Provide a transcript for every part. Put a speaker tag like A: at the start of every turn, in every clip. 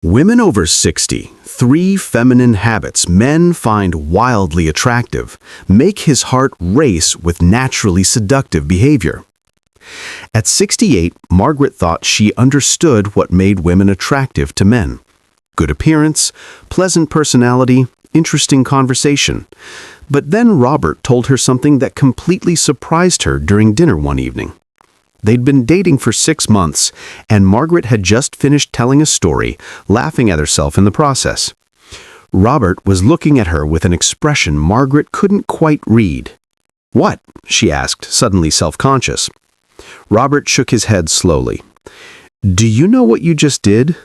A: Women over 60, 3 feminine habits men find wildly attractive, make his heart race with naturally seductive behavior. At 68, Margaret thought she understood what made women attractive to men. Good appearance, pleasant personality, interesting conversation. But then Robert told her something that completely surprised her during dinner one evening. They'd been dating for 6 months, and Margaret had just finished telling a story, laughing at herself in the process. Robert was looking at her with an expression Margaret couldn't quite read. "What?" she asked, suddenly self-conscious. Robert shook his head slowly. "Do you know what you just did?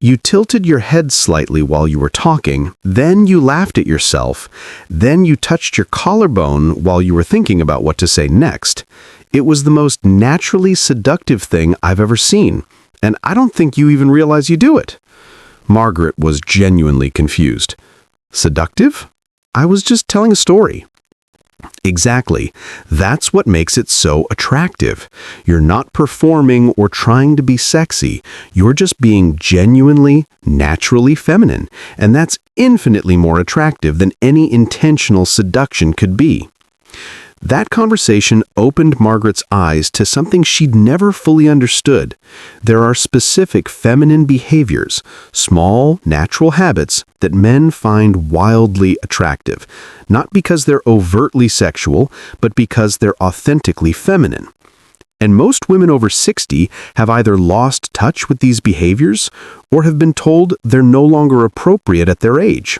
A: You tilted your head slightly while you were talking, then you laughed at yourself, then you touched your collarbone while you were thinking about what to say next. It was the most naturally seductive thing I've ever seen, and I don't think you even realize you do it." Margaret was genuinely confused. "Seductive? I was just telling a story." Exactly. That's what makes it so attractive. You're not performing or trying to be sexy. You're just being genuinely, naturally feminine, and that's infinitely more attractive than any intentional seduction could be. That conversation opened Margaret's eyes to something she'd never fully understood. There are specific feminine behaviors, small, natural habits that men find wildly attractive, not because they're overtly sexual, but because they're authentically feminine. And most women over 60 have either lost touch with these behaviors or have been told they're no longer appropriate at their age.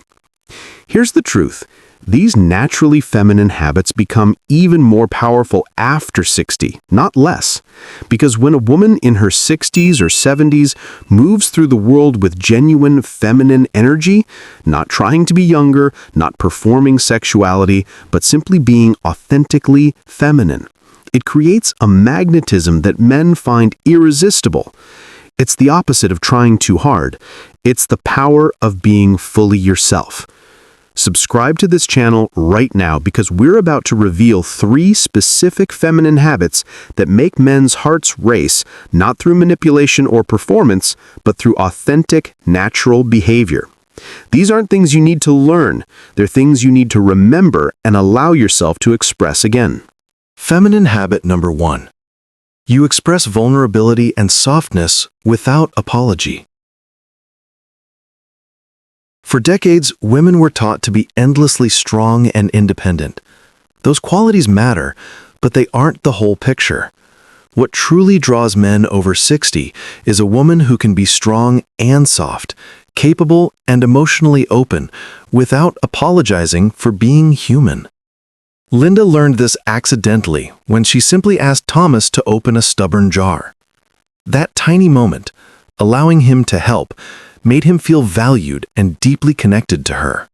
A: Here's the truth. These naturally feminine habits become even more powerful after 60, not less. Because when a woman in her 60s or 70s moves through the world with genuine feminine energy, not trying to be younger, not performing sexuality, but simply being authentically feminine, it creates a magnetism that men find irresistible. It's the opposite of trying too hard. It's the power of being fully yourself. Subscribe to this channel right now because we're about to reveal 3 specific feminine habits that make men's hearts race, not through manipulation or performance, but through authentic, natural behavior. These aren't things you need to learn. They're things you need to remember and allow yourself to express again.
B: Feminine habit number 1. You express vulnerability and softness without apology. For decades, women were taught to be endlessly strong and independent. Those qualities matter, but they aren't the whole picture. What truly draws men over 60 is a woman who can be strong and soft, capable and emotionally open, without apologizing for being human. Linda learned this accidentally when she simply asked Thomas to open a stubborn jar. That tiny moment, allowing him to help, made him feel valued and deeply connected to her.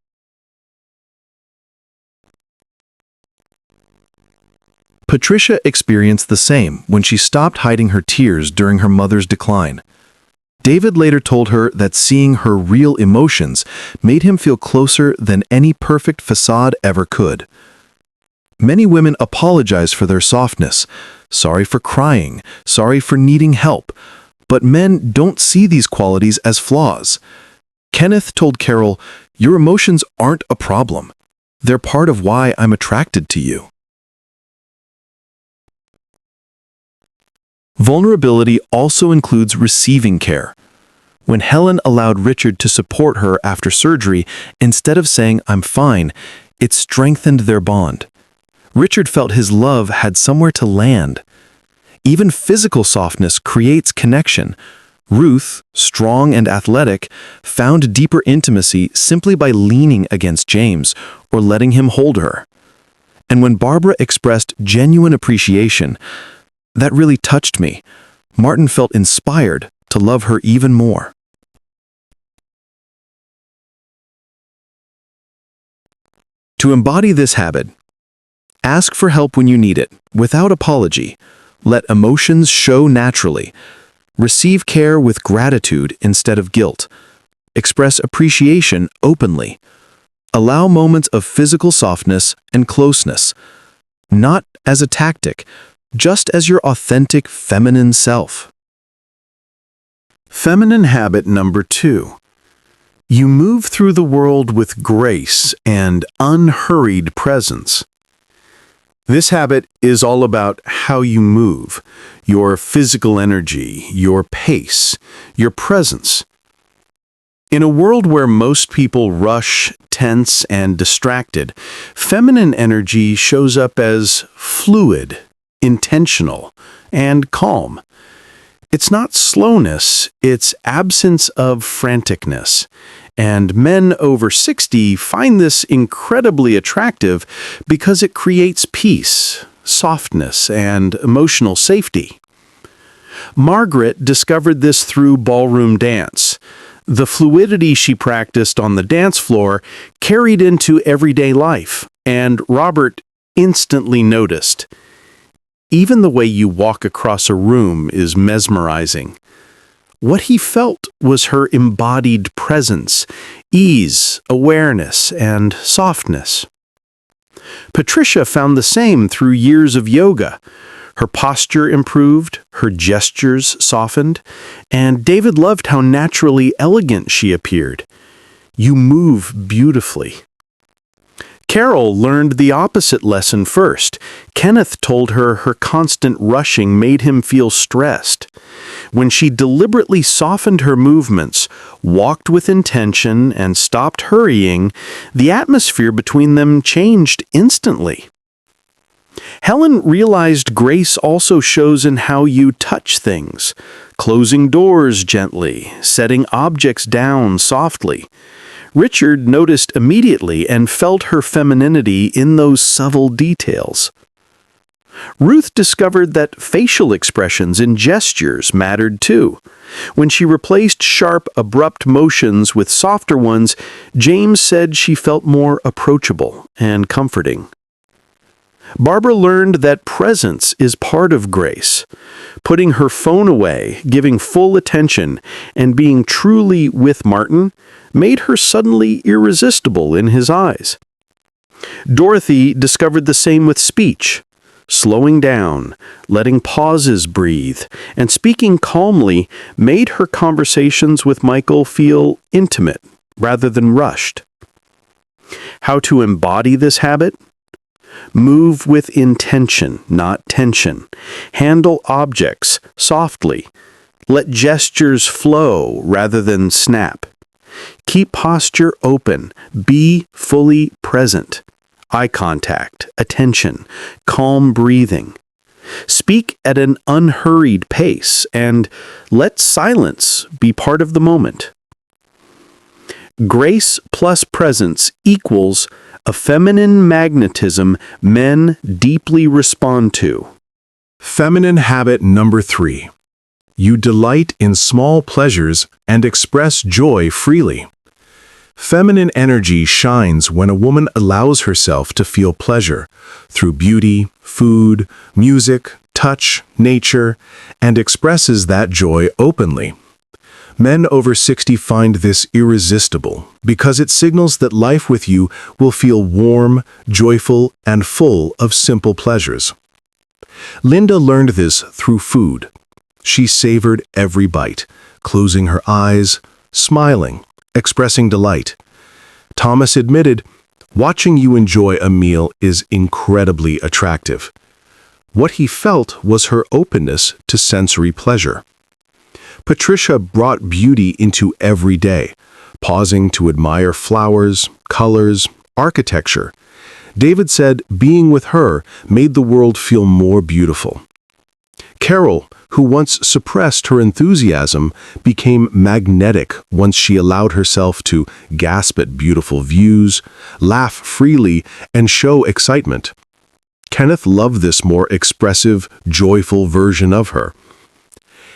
B: Patricia experienced the same when she stopped hiding her tears during her mother's decline. David later told her that seeing her real emotions made him feel closer than any perfect facade ever could. Many women apologize for their softness, sorry for crying, sorry for needing help, but men don't see these qualities as flaws. Kenneth told Carol, "Your emotions aren't a problem. They're part of why I'm attracted to you." Vulnerability also includes receiving care. When Helen allowed Richard to support her after surgery, instead of saying, "I'm fine," it strengthened their bond. Richard felt his love had somewhere to land. Even physical softness creates connection. Ruth, strong and athletic, found deeper intimacy simply by leaning against James or letting him hold her. And when Barbara expressed genuine appreciation, "That really touched me," Martin felt inspired to love her even more. To embody this habit, ask for help when you need it, without apology. Let emotions show naturally. Receive care with gratitude instead of guilt. Express appreciation openly. Allow moments of physical softness and closeness, not as a tactic, just as your authentic feminine self.
A: Feminine habit number 2. You move through the world with grace and unhurried presence. This habit is all about how you move, your physical energy, your pace, your presence. In a world where most people rush, tense, and distracted, feminine energy shows up as fluid, intentional, and calm. It's not slowness, it's absence of franticness. And men over 60 find this incredibly attractive because it creates peace, softness, and emotional safety. Margaret discovered this through ballroom dance. The fluidity she practiced on the dance floor carried into everyday life, and Robert instantly noticed. Even the way you walk across a room is mesmerizing. What he felt was her embodied presence, ease, awareness, and softness. Patricia found the same through years of yoga. Her posture improved, her gestures softened, and David loved how naturally elegant she appeared. You move beautifully. Carol learned the opposite lesson first. Kenneth told her her constant rushing made him feel stressed. When she deliberately softened her movements, walked with intention, and stopped hurrying, the atmosphere between them changed instantly. Helen realized grace also shows in how you touch things, closing doors gently, setting objects down softly. Richard noticed immediately and felt her femininity in those subtle details. Ruth discovered that facial expressions and gestures mattered too. When she replaced sharp, abrupt motions with softer ones, James said she felt more approachable and comforting. Barbara learned that presence is part of grace. Putting her phone away, giving full attention, and being truly with Martin made her suddenly irresistible in his eyes. Dorothy discovered the same with speech. Slowing down, letting pauses breathe, and speaking calmly made her conversations with Michael feel intimate rather than rushed. How to embody this habit? Move with intention, not tension. Handle objects softly. Let gestures flow rather than snap. Keep posture open. Be fully present. Eye contact, attention, calm breathing. Speak at an unhurried pace and let silence be part of the moment. Grace plus presence equals a feminine magnetism men deeply respond to.
C: Feminine habit number 3. You delight in small pleasures and express joy freely. Feminine energy shines when a woman allows herself to feel pleasure through beauty, food, music, touch, nature, and expresses that joy openly. Men over 60 find this irresistible because it signals that life with you will feel warm, joyful, and full of simple pleasures. Linda learned this through food. She savored every bite, closing her eyes, smiling, expressing delight. Thomas admitted, watching you enjoy a meal is incredibly attractive. What he felt was her openness to sensory pleasure. Patricia brought beauty into every day, pausing to admire flowers, colors, architecture. David said being with her made the world feel more beautiful. Carol, who once suppressed her enthusiasm, became magnetic once she allowed herself to gasp at beautiful views, laugh freely, and show excitement. Kenneth loved this more expressive, joyful version of her.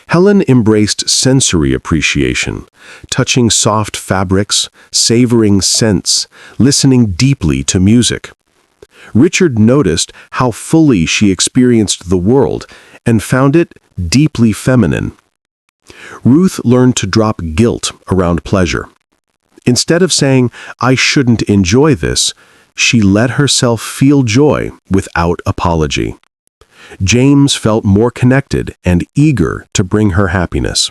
C: Helen embraced sensory appreciation, touching soft fabrics, savoring scents, listening deeply to music. Richard noticed how fully she experienced the world and found it deeply feminine. Ruth learned to drop guilt around pleasure. Instead of saying, "I shouldn't enjoy this," she let herself feel joy without apology. James felt more connected and eager to bring her happiness.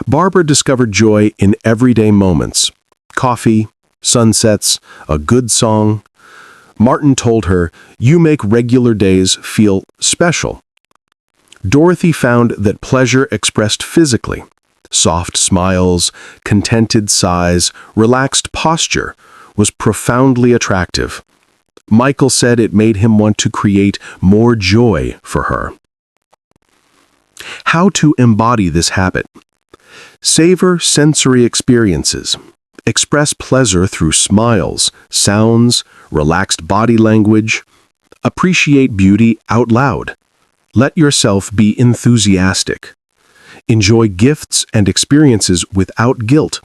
C: Barbara discovered joy in everyday moments. Coffee, sunsets, a good song. Martin told her, "You make regular days feel special." Dorothy found that pleasure expressed physically. Soft smiles, contented sighs, relaxed posture was profoundly attractive. Michael said it made him want to create more joy for her. How to embody this habit? Savor sensory experiences. Express pleasure through smiles, sounds, relaxed body language. Appreciate beauty out loud. Let yourself be enthusiastic. Enjoy gifts and experiences without guilt.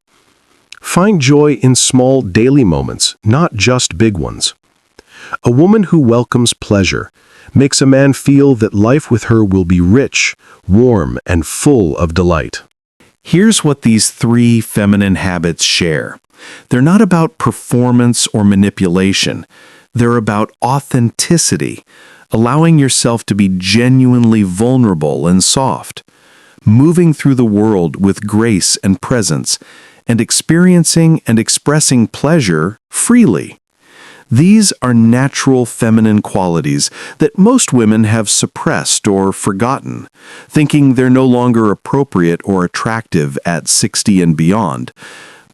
C: Find joy in small daily moments, not just big ones. A woman who welcomes pleasure makes a man feel that life with her will be rich, warm, and full of delight.
B: Here's what these 3 feminine habits share. They're not about performance or manipulation. They're about authenticity, allowing yourself to be genuinely vulnerable and soft, moving through the world with grace and presence, and experiencing and expressing pleasure freely. These are natural feminine qualities that most women have suppressed or forgotten, thinking they're no longer appropriate or attractive at 60 and beyond.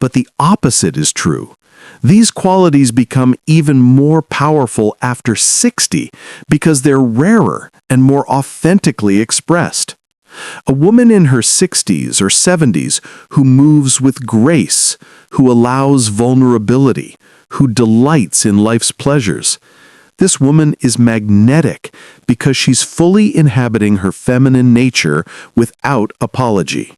B: But the opposite is true. These qualities become even more powerful after 60 because they're rarer and more authentically expressed. A woman in her 60s or 70s who moves with grace, who allows vulnerability, who delights in life's pleasures. This woman is magnetic because she's fully inhabiting her feminine nature without apology.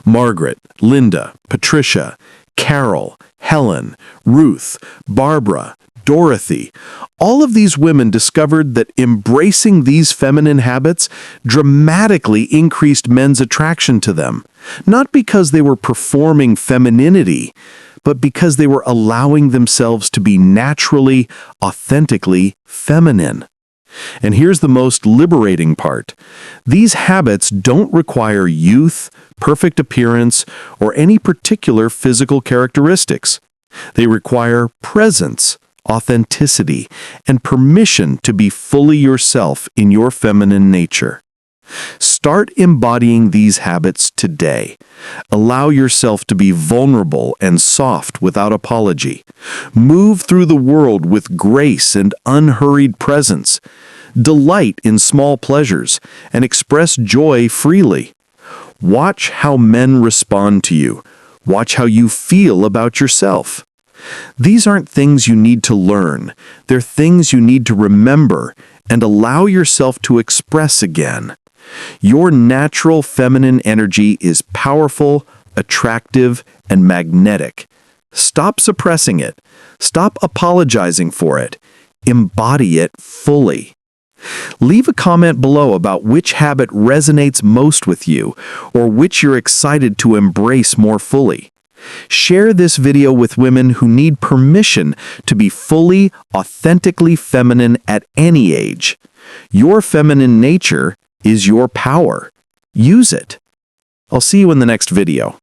B: Margaret, Linda, Patricia, Carol, Helen, Ruth, Barbara, Dorothy, all of these women discovered that embracing these feminine habits dramatically increased men's attraction to them, not because they were performing femininity, but because they were allowing themselves to be naturally, authentically feminine. And here's the most liberating part. These habits don't require youth, perfect appearance, or any particular physical characteristics. They require presence, authenticity, and permission to be fully yourself in your feminine nature. Start embodying these habits today. Allow yourself to be vulnerable and soft without apology. Move through the world with grace and unhurried presence. Delight in small pleasures and express joy freely. Watch how men respond to you. Watch how you feel about yourself. These aren't things you need to learn. They're things you need to remember and allow yourself to express again. Your natural feminine energy is powerful, attractive, and magnetic. Stop suppressing it. Stop apologizing for it. Embody it fully. Leave a comment below about which habit resonates most with you or which you're excited to embrace more fully. Share this video with women who need permission to be fully, authentically feminine at any age. Your feminine nature is your power. Use it. I'll see you in the next video.